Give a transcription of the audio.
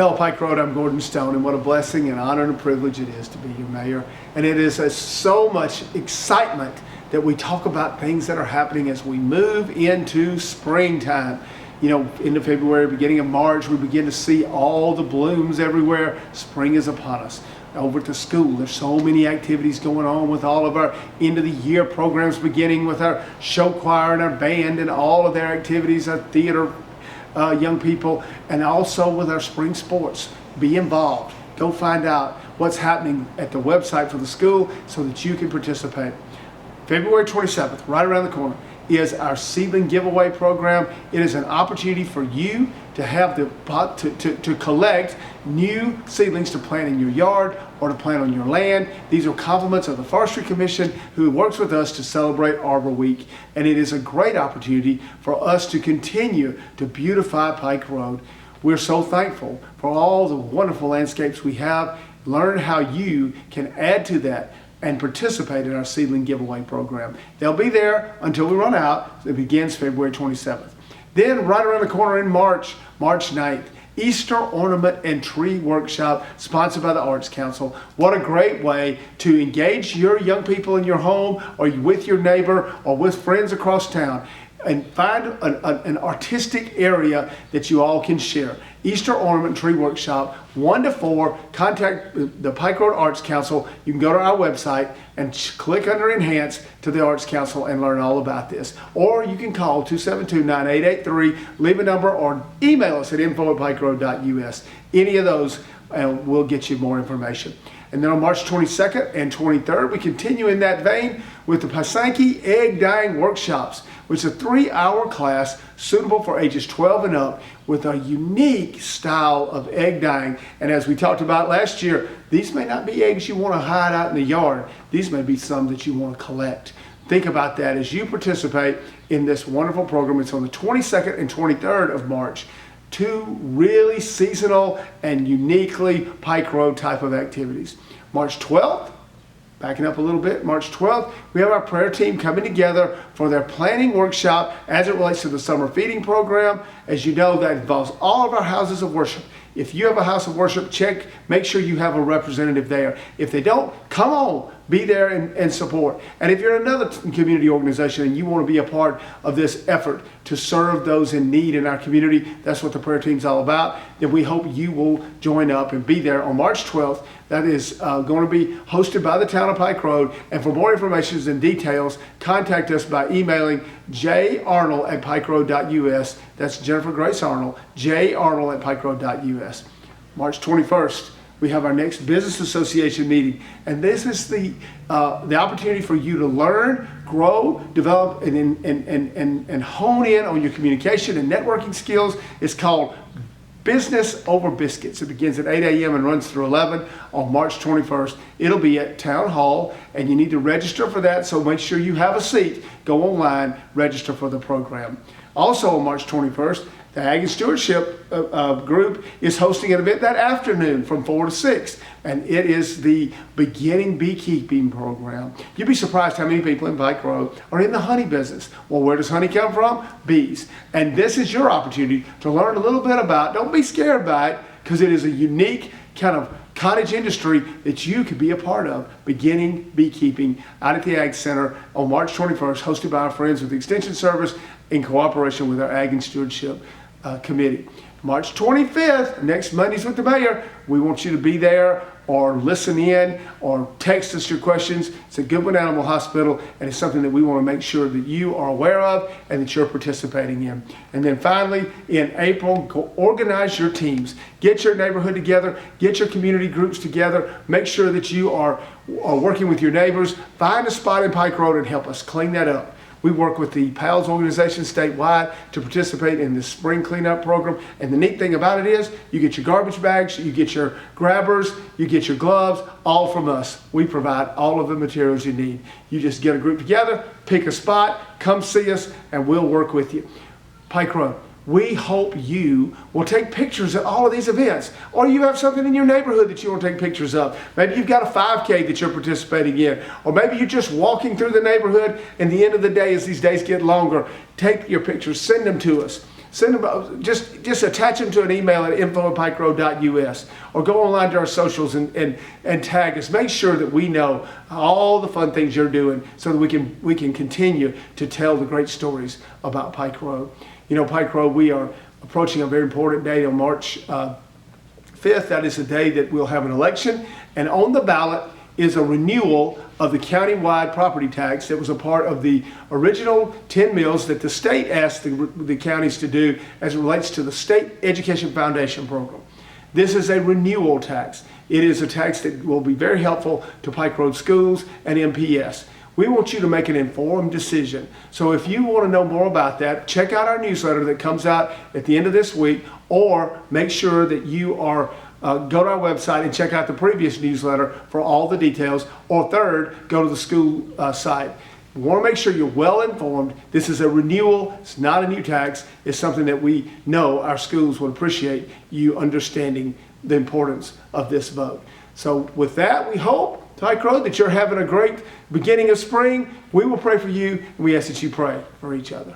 Hello, Pike Road. I'm Gordon Stone, and what a blessing and honor and a privilege it is to be your mayor. And it is so much excitement that we talk about things that are happening as we move into springtime. You know, into February, beginning of March, we begin to see all the blooms everywhere. Spring is upon us. Over at the school, there's so many activities going on with all of our end of the year programs, beginning with our show choir and our band and all of their activities, our theater young people, and also with our spring sports. Be involved. Go find out what's happening at the website for the school so that you can participate. February 27th, right around the corner, is our seedling giveaway program. It is an opportunity for you to have to collect new seedlings to plant in your yard or to plant on your land. These are compliments of the Forestry Commission, who works with us to celebrate Arbor Week. And it is a great opportunity for us to continue to beautify Pike Road. We're so thankful for all the wonderful landscapes we have. Learn how you can add to that and participate in our seedling giveaway program. They'll be there until we run out. It begins February 27th. Then right around the corner in March 9th, Easter Ornament and Tree Workshop, sponsored by the Arts Council. What a great way to engage your young people in your home, or with your neighbor, or with friends across town, and find an artistic area that you all can share. Easter Ornament Tree Workshop, 1 to 4. Contact the Pike Road Arts Council. You can go to our website and click under Enhance to the Arts Council and learn all about this. Or you can call 272-9883, leave a number, or email us at info@pikeroad.us. Any of those will get you more information. And then on March 22nd and 23rd, we continue in that vein with the Pysanky Egg Dyeing Workshops, which is a 3-hour class suitable for ages 12 and up with a unique style of egg dyeing. And as we talked about last year, these may not be eggs you want to hide out in the yard. These may be some that you want to collect. Think about that as you participate in this wonderful program. It's on the 22nd and 23rd of March. 2 really seasonal and uniquely Pike Road type of activities. March 12th, backing up a little bit, March 12th, we have our prayer team coming together for their planning workshop as it relates to the summer feeding program. As you know, that involves all of our houses of worship. If you have a house of worship, make sure you have a representative there. If they don't, come on, be there and support. And if you're another community organization and you want to be a part of this effort to serve those in need in our community, that's what the prayer team's all about, then we hope you will join up and be there on March 12th. That is going to be hosted by the Town of Pike Road. And for more information and details, contact us by emailing jarnold@pikeroad.us. That's Jennifer Grace Arnold, jarnold@pikeroad.us. March 21st, we have our next Business Association meeting. And this is the opportunity for you to learn, grow, develop, and hone in on your communication and networking skills. It's called Business Over Biscuits. It begins at 8 a.m. and runs through 11 on March 21st. It'll be at Town Hall, and you need to register for that, so make sure you have a seat. Go online, register for the program. Also on March 21st, the Ag and Stewardship group is hosting an event that afternoon from 4 to 6, and it is the Beginning Beekeeping program. You'd be surprised how many people in Pike Road are in the honey business. Well, where does honey come from? Bees. And this is your opportunity to learn a little bit about, don't be scared by it, because it is a unique kind of cottage industry that you could be a part of. Beginning Beekeeping out at the Ag Center on March 21st, hosted by our friends with the Extension Service in cooperation with our Ag and Stewardship Committee. March 25th, next Monday's with the mayor. We want you to be there or listen in or text us your questions. It's at Goodwin Animal Hospital, and it's something that we want to make sure that you are aware of and that you're participating in. And then finally, in April, go organize your teams. Get your neighborhood together, get your community groups together, make sure that you are working with your neighbors. Find a spot in Pike Road and help us clean that up. We work with the PALS organization statewide to participate in this spring cleanup program. And the neat thing about it is you get your garbage bags, you get your grabbers, you get your gloves, all from us. We provide all of the materials you need. You just get a group together, pick a spot, come see us, and we'll work with you. Pike Road. We hope you will take pictures at all of these events, or you have something in your neighborhood that you want to take pictures of. Maybe you've got a 5K that you're participating in, or maybe you're just walking through the neighborhood, and the end of the day, as these days get longer, take your pictures, send them to us. Send them, just attach them to an email at info@pikeroad.us, or go online to our socials and tag us. Make sure that we know all the fun things you're doing so that we can continue to tell the great stories about Pike Road. You know, Pike Road, we are approaching a very important day on March 5th. That is the day that we'll have an election, and on the ballot is a renewal of the county-wide property tax that was a part of the original 10 mills that the state asked the counties to do as it relates to the State Education Foundation program. This is a renewal tax. It is a tax that will be very helpful to Pike Road schools and MPS. We want you to make an informed decision. So if you want to know more about that, check out our newsletter that comes out at the end of this week, or make sure that you are go to our website and check out the previous newsletter for all the details, or third, go to the school site. We want to make sure you're well informed. This is a renewal. It's not a new tax. It's something that we know our schools would appreciate you understanding the importance of this vote. So with that, we hope, Pike Road, that you're having a great beginning of spring. We will pray for you, and we ask that you pray for each other.